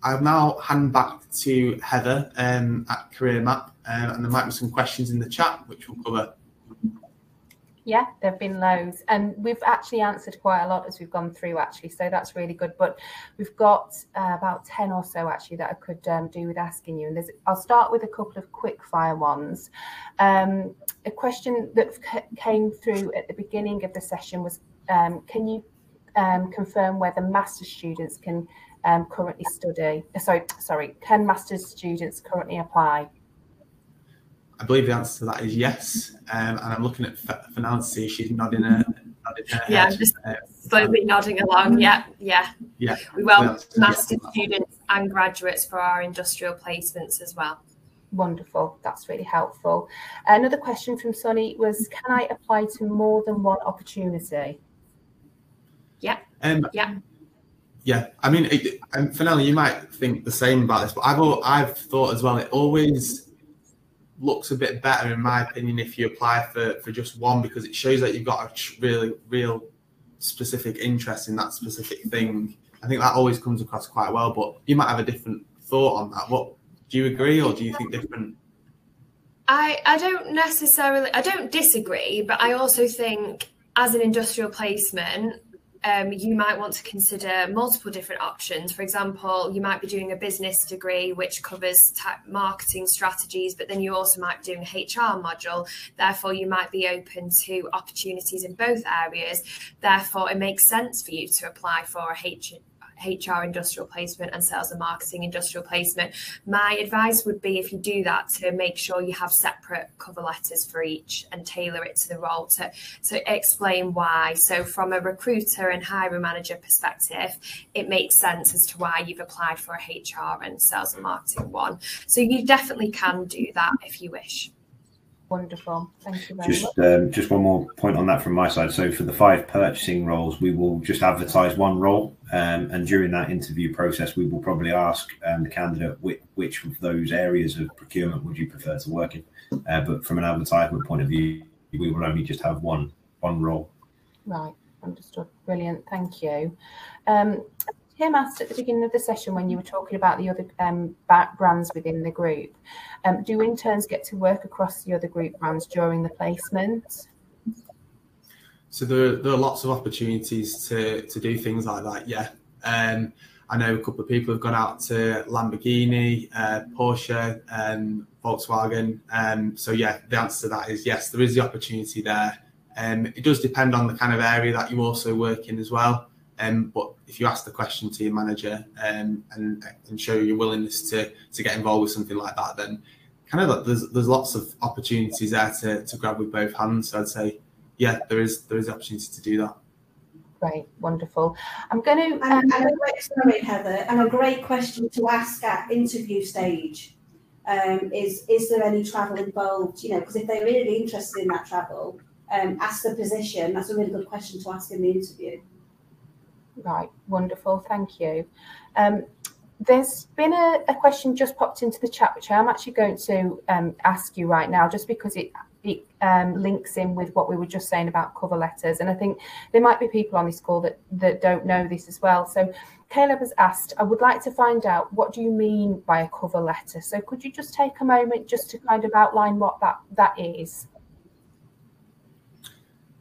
I'll now hand back to Heather at Career Map, and there might be some questions in the chat which we'll cover. Yeah, there have been loads, and we've actually answered quite a lot as we've gone through, actually, so that's really good. But we've got about 10 or so actually that I could do with asking you, and I'll start with a couple of quick fire ones. A question that came through at the beginning of the session was, can you confirm whether master's students can currently study? Can master's students currently apply? I believe the answer to that is yes, and I'm looking at Fernand to see if she's nodding her head. Yeah, I'm just slowly nodding along. Yeah. We welcome master's students and graduates for our industrial placements as well. Wonderful, that's really helpful. Another question from Sonny was, can I apply to more than one opportunity? Yeah. Yeah, I mean, Fernella, you might think the same about this, but I've thought as well, it always looks a bit better, in my opinion, if you apply for just one, because it shows that you've got a real specific interest in that specific thing. I think that always comes across quite well, but you might have a different thought on that. What do you agree, or do you think different? I don't disagree, but I also think as an industrial placement, you might want to consider multiple different options. For example, you might be doing a business degree which covers marketing strategies, but then you also might be doing a HR module. Therefore, you might be open to opportunities in both areas. Therefore, it makes sense for you to apply for a HR industrial placement and sales and marketing industrial placement. My advice would be, if you do that, to make sure you have separate cover letters for each and tailor it to the role to explain why. So from a recruiter and hiring manager perspective, it makes sense as to why you've applied for a HR and sales and marketing one. So you definitely can do that if you wish. Wonderful. Thank you very much. Just one more point on that from my side. So for the 5 purchasing roles, we will just advertise one role. And during that interview process, we will probably ask the candidate which of those areas of procurement would you prefer to work in. But from an advertisement point of view, we will only just have one role. Right. Understood. Brilliant. Thank you. Tim asked at the beginning of the session, when you were talking about the other brands within the group, do interns get to work across the other group brands during the placement? So there are lots of opportunities to do things like that, yeah. I know a couple of people have gone out to Lamborghini, Porsche, Volkswagen. So yeah, the answer to that is yes, there is the opportunity there. It does depend on the kind of area that you also work in as well. But if you ask the question to your manager and show your willingness to get involved with something like that, then kind of there's lots of opportunities there to grab with both hands. So I'd say, yeah, there is opportunity to do that. Great, wonderful. I'm going to Heather, and a great question to ask at interview stage is there any travel involved? You know, because if they're really interested in that travel, ask the position, that's a really good question to ask in the interview. Right, wonderful, thank you. There's been a question just popped into the chat, which I am actually going to ask you right now, just because it links in with what we were just saying about cover letters. And I think there might be people on this call that don't know this as well. So Caleb has asked, I would like to find out, what do you mean by a cover letter? So could you just take a moment just to kind of outline what that is?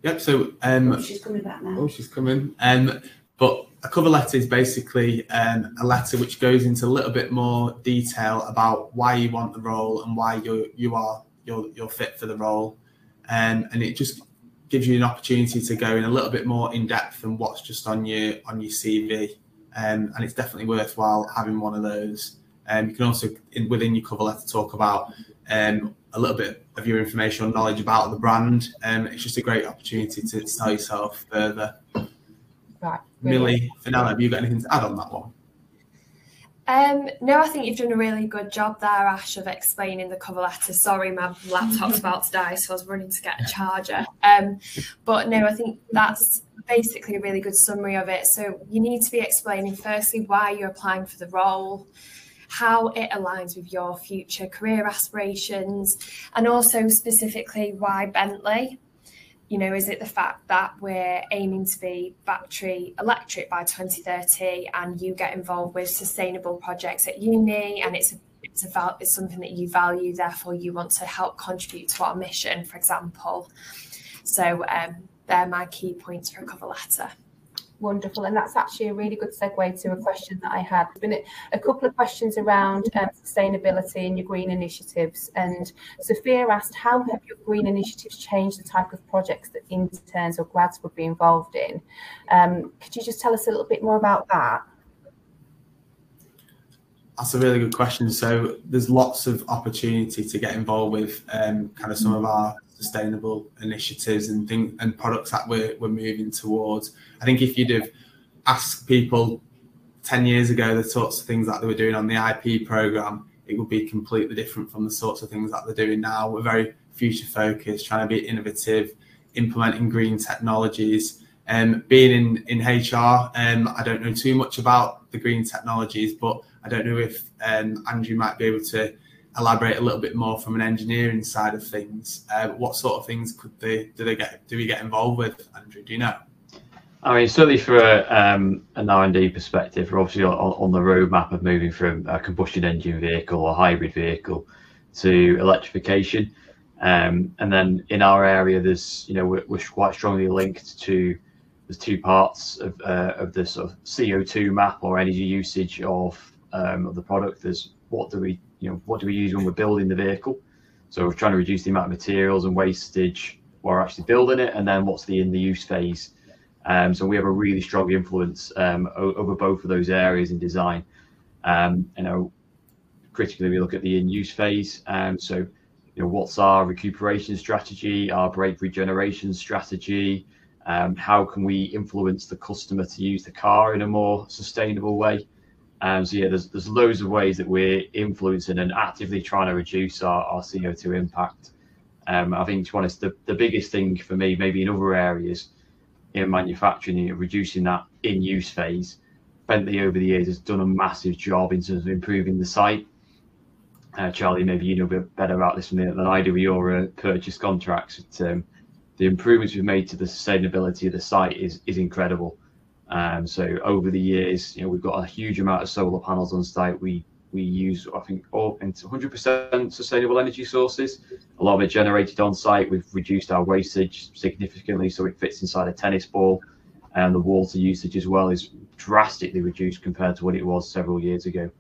Yep, so... she's coming back now. Oh, she's coming. But a cover letter is basically a letter which goes into a little bit more detail about why you want the role and why you're fit for the role, and it just gives you an opportunity to go in a little bit more in depth than what's just on your CV, and it's definitely worthwhile having one of those. You can also within your cover letter talk about a little bit of your information or knowledge about the brand. It's just a great opportunity to sell yourself further. Right. Millie, Fenella, have you got anything to add on that one? No, I think you've done a really good job there, Ash, of explaining the cover letter. Sorry, my laptop's about to die, so I was running to get a charger. But no, I think that's basically a really good summary of it. So you need to be explaining firstly why you're applying for the role, how it aligns with your future career aspirations, and also specifically why Bentley. You know, is it the fact that we're aiming to be battery electric by 2030 and you get involved with sustainable projects at uni and it's something that you value, therefore you want to help contribute to our mission, for example. So they're my key points for a cover letter. Wonderful, and that's actually a really good segue to a question that I had. There's been a couple of questions around sustainability and your green initiatives, and Sophia asked, how have your green initiatives changed the type of projects that interns or grads would be involved in? Could you just tell us a little bit more about that? That's a really good question. So there's lots of opportunity to get involved with kind of some of our sustainable initiatives and things and products that we're moving towards. I think if you'd have asked people 10 years ago the sorts of things that they were doing on the IP program, it would be completely different from the sorts of things that they're doing now. We're very future focused, trying to be innovative, implementing green technologies. Being in HR, I don't know too much about the green technologies, but I don't know if Andrew might be able to elaborate a little bit more from an engineering side of things. What sort of things do we get involved with, Andrew? Do you know? I mean, certainly for an R&D perspective, we're obviously on the roadmap of moving from a combustion engine vehicle or hybrid vehicle to electrification. And then in our area, there's, you know, we're quite strongly linked to, there's two parts of the sort of CO2 map or energy usage of the product. There's what do we use when we're building the vehicle? So we're trying to reduce the amount of materials and wastage while we're actually building it, and then what's in the use phase. So we have a really strong influence over both of those areas in design. You know, critically, we look at the in-use phase. So, you know, what's our recuperation strategy, our brake regeneration strategy? How can we influence the customer to use the car in a more sustainable way? So yeah, there's loads of ways that we're influencing and actively trying to reduce our CO2 impact. I think, to be honest, the biggest thing for me, maybe in other areas in manufacturing, you know, reducing that in-use phase. Bentley over the years has done a massive job in terms of improving the site. Charlie, maybe you know a bit better about this than I do with your purchase contracts. But, the improvements we've made to the sustainability of the site is incredible. So over the years, you know, we've got a huge amount of solar panels on site. We use, I think, 100% sustainable energy sources. A lot of it generated on site. We've reduced our wastage significantly, so it fits inside a tennis ball, and the water usage as well is drastically reduced compared to what it was several years ago.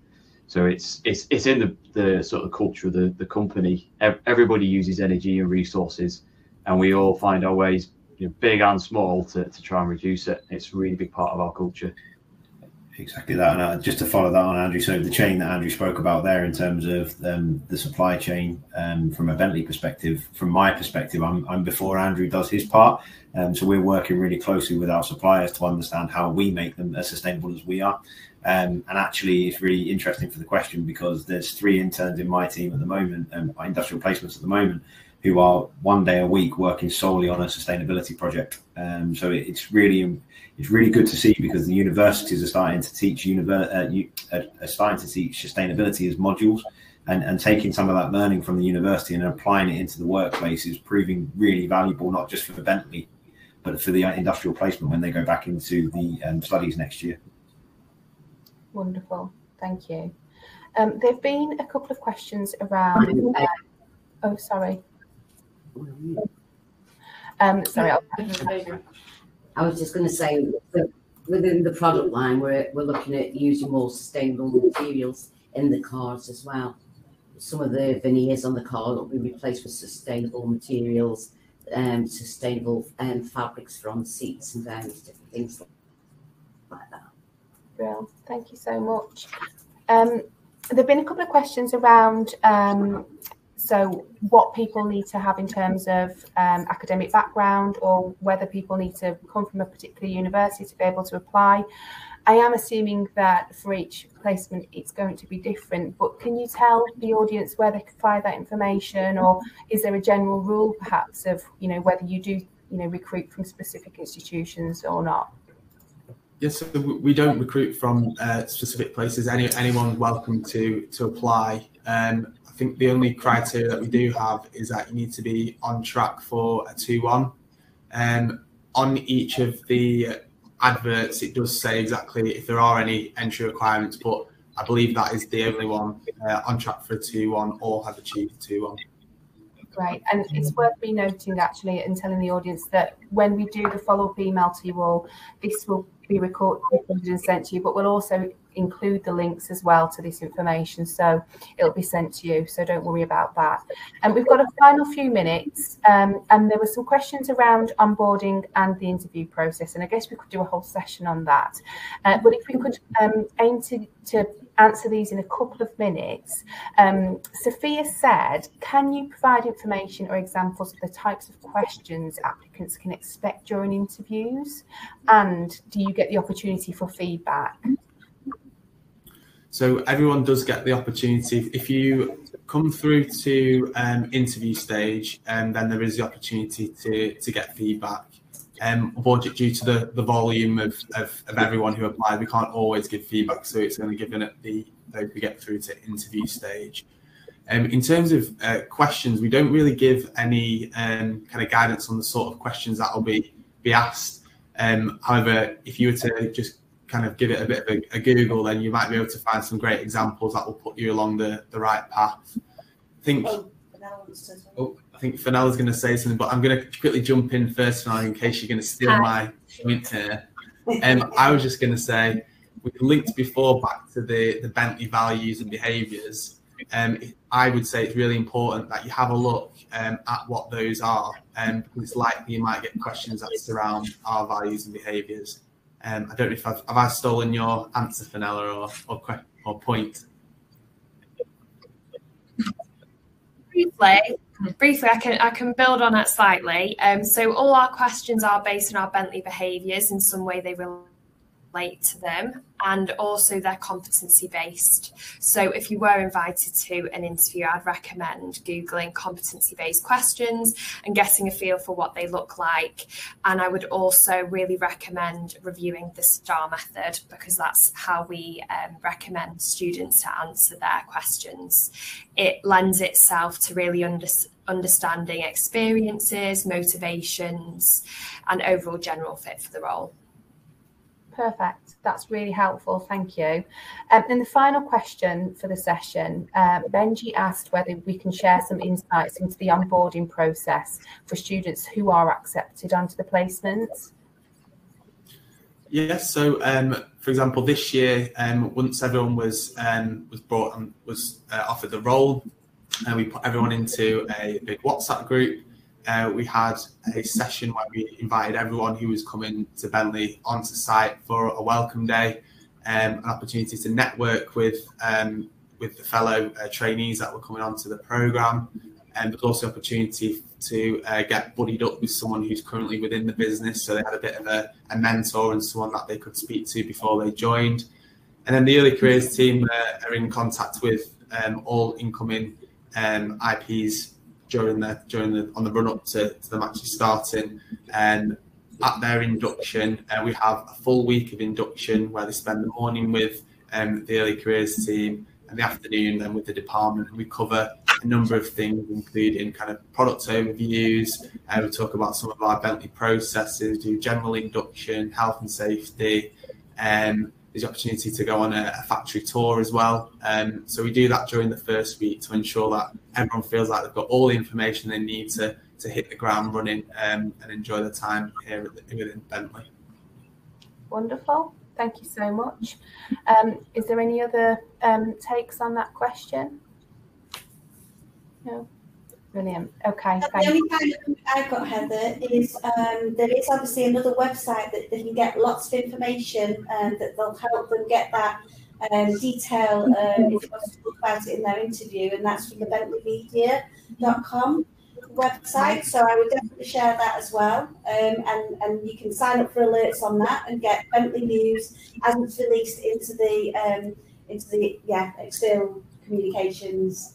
So it's in the sort of culture of the company. Everybody uses energy and resources, and we all find our ways, you know, big and small, to try and reduce it. It's a really big part of our culture. Exactly that. And just to follow that on, Andrew, so the chain that Andrew spoke about there in terms of the supply chain, from a Bentley perspective, from my perspective, I'm before Andrew does his part. So we're working really closely with our suppliers to understand how we make them as sustainable as we are. And actually, it's really interesting for the question, because there's 3 interns in my team at the moment, industrial placements at the moment, who are 1 day a week working solely on a sustainability project. So it's really good to see, because the universities are starting to teach sustainability as modules, and taking some of that learning from the university and applying it into the workplace is proving really valuable, not just for Bentley, but for the industrial placement when they go back into the studies next year. Wonderful, thank you. There have been a couple of questions around. Oh, sorry. Sorry. I was just going to say that within the product line, we're looking at using more sustainable materials in the cars as well. Some of the veneers on the car will be replaced with sustainable materials, sustainable fabrics from seats and various different things like that. Well, thank you so much. There have been a couple of questions around so what people need to have in terms of academic background, or whether people need to come from a particular university to be able to apply. I am assuming that for each placement it's going to be different, but can you tell the audience where they can find that information, or is there a general rule perhaps of, whether you do, recruit from specific institutions or not? Yes, so we don't recruit from specific places. Anyone welcome to apply. I think the only criteria that we do have is that you need to be on track for a 2-1. On each of the adverts, it does say exactly if there are any entry requirements, but I believe that is the only one, on track for a 2-1 or have achieved 2-1. Great, and it's worth me noting actually and telling the audience that when we do the follow-up email to you all, this will be recorded and sent to you, but we'll also include the links as well to this information, so it'll be sent to you, so don't worry about that. And we've got a final few minutes, and there were some questions around onboarding and the interview process, and I guess we could do a whole session on that, but if we could aim to answer these in a couple of minutes. Sophia said, can you provide information or examples of the types of questions applicants can expect during interviews, and do you get the opportunity for feedback? So everyone does get the opportunity. If you come through to interview stage, then there is the opportunity to get feedback. Unfortunately, due to the volume of everyone who applied, we can't always give feedback, so it's only given at we get through to interview stage. In terms of questions, we don't really give any kind of guidance on the sort of questions that will be asked. However, if you were to just kind of give it a bit of a Google, then you might be able to find some great examples that will put you along the right path. I think Fenella's going to say something, but I'm going to quickly jump in first now in case you're going to steal my point here. I was just going to say, we linked before back to the Bentley values and behaviours. I would say it's really important that you have a look at what those are, because it's likely you might get questions that surround our values and behaviours. I don't know if have I stolen your answer, Fenella, or point? Briefly, I can build on it slightly. So all our questions are based on our Bentley behaviours. In some way, they relate to them, and also they're competency based. So if you were invited to an interview, I'd recommend Googling competency based questions and getting a feel for what they look like. And I would also really recommend reviewing the STAR method, because that's how we recommend students to answer their questions. It lends itself to really understanding experiences, motivations, and overall general fit for the role. Perfect. That's really helpful. Thank you. And the final question for the session, Benji asked whether we can share some insights into the onboarding process for students who are accepted onto the placements. Yes. So, for example, this year, once everyone was brought on, offered the role, and we put everyone into a big WhatsApp group. We had a session where we invited everyone who was coming to Bentley onto site for a welcome day, an opportunity to network with the fellow trainees that were coming onto the programme, but also opportunity to get buddied up with someone who's currently within the business, so they had a bit of a mentor and someone that they could speak to before they joined. And then the early careers team are in contact with all incoming IPs on the run up to them actually starting. At their induction, we have a full week of induction where they spend the morning with the early careers team and the afternoon then with the department, and we cover a number of things, including kind of product overviews. We talk about some of our Bentley processes, do general induction, health and safety. There's the opportunity to go on a factory tour as well. So we do that during the first week to ensure that everyone feels like they've got all the information they need to hit the ground running and enjoy the time here within Bentley. Wonderful. Thank you so much. Is there any other takes on that question? No. Brilliant. Okay. The only thing I've got, Heather, is there is obviously another website that they can get lots of information that they'll help them get that detail if they want to talk about it in their interview, and that's from the bentleymedia.com website. So I would definitely share that as well, and you can sign up for alerts on that and get Bentley news as it's released into the external communications.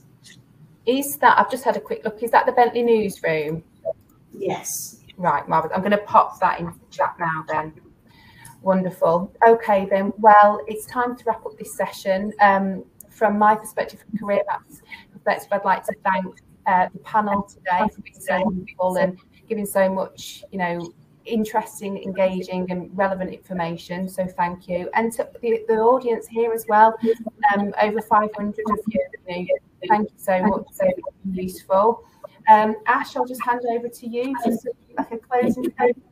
Is that, I've just had a quick look, is that the Bentley newsroom? Yes. Right, marvellous. I'm going to pop that into the chat now then. Wonderful. Okay then, well, it's time to wrap up this session. From my perspective, from career perspective, I'd like to thank the panel today for being so wonderful and giving so much, interesting, engaging and relevant information. So thank you. And to the audience here as well, over 500 of you, thank you so much. So useful. Ash, I'll just hand over to you just like a closing statement.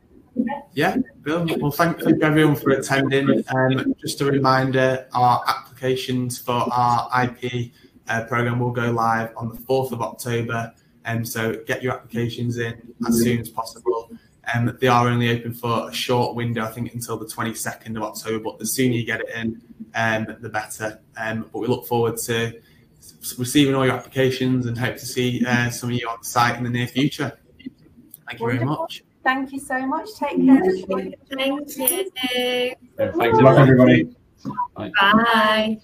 Yeah, Bill. Well, thank everyone for attending. Just a reminder, our applications for our IP program will go live on the 4th of October. So get your applications in as soon as possible. They are only open for a short window, I think until the 22nd of October, but the sooner you get it in, the better. But we look forward to receiving all your applications and hope to see some of you on the site in the near future. Thank you very much. Thank you so much. Take care. Thank you. Thanks, Good luck, everybody. Bye.